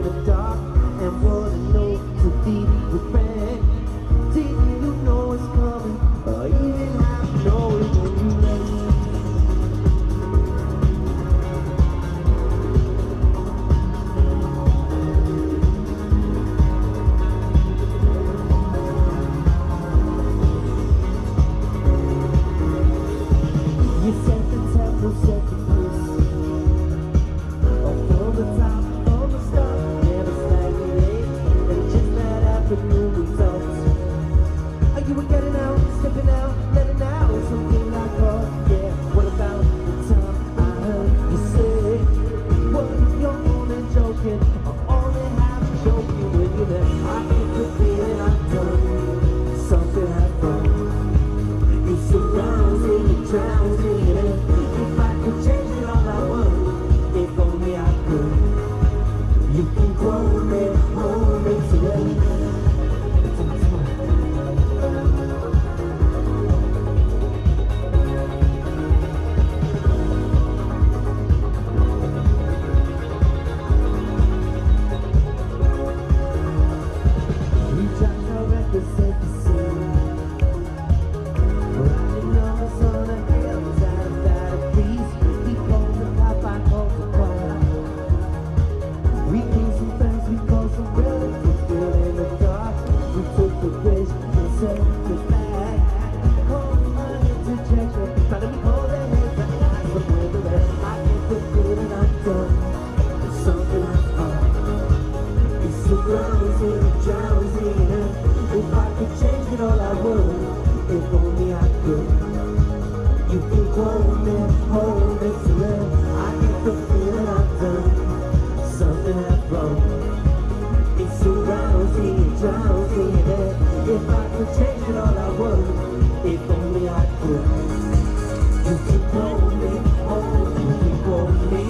the dark and wanna know to be your friend. Didn't you know it's coming, or even have to know it when you left? You said the temple set the pace. From the top, from the start, never stagnate. And just that afternoon we talked. Oh, you were getting out, stepping out, letting out something I caught. Yeah, what about the time I heard you say, what if you're only joking, or only half joking when you left? I get the feeling I've done something I've done. You surround me, you drown me in it. If I could change it all I would, if only I could. You can hold me today. We tried to represent the scene. Riding numbers on the hills out of batteries. He called the cop, I called the car. We knew some friends, we called some relatives, still in the dark. We took the risk and said the back. Called my interjection, trying to be cold and head back. But with the rest, I get the feeling I've done something I've done. It surrounds me, it drowns me in it. If I could change it all I would, if only I could. You can hold me till I get the feeling I've done something I've wrong. It surrounds me, it drowns me in it. If I could change it all I would, if only I could. You can hold me, you can hold me,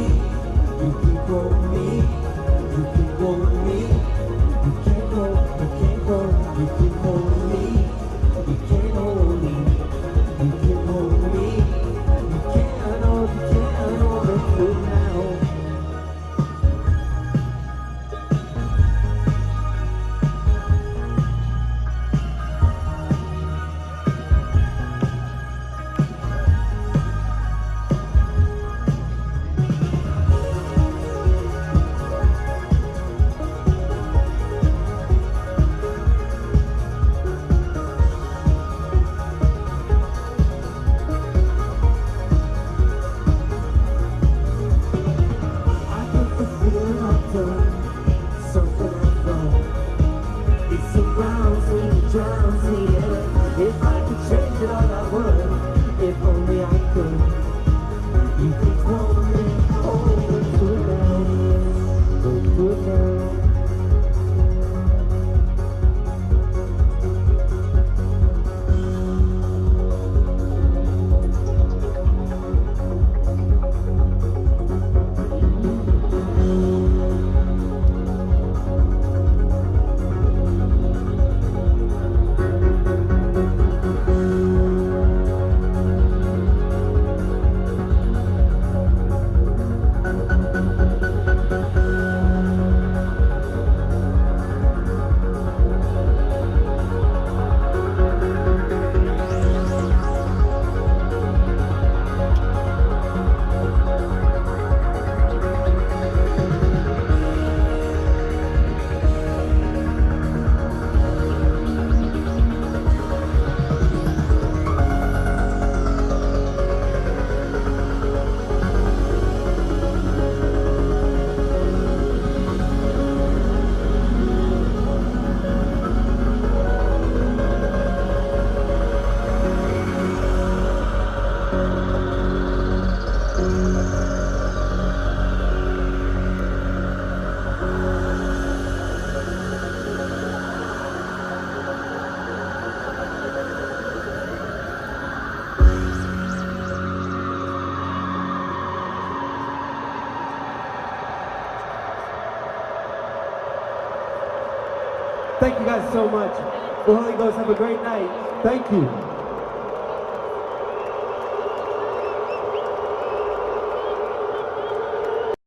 you can hold me, you can hold me. You can't go, you can't go, you can hold me, you can't hold me, you can hold me, you can't hold me through now. Something I've done. It surrounds me, it drowns me in it. If I could change it all I would, if only I could. You could hold me to it now, to it now. Thank you guys so much. The Holy Ghost, have a great night. Thank you.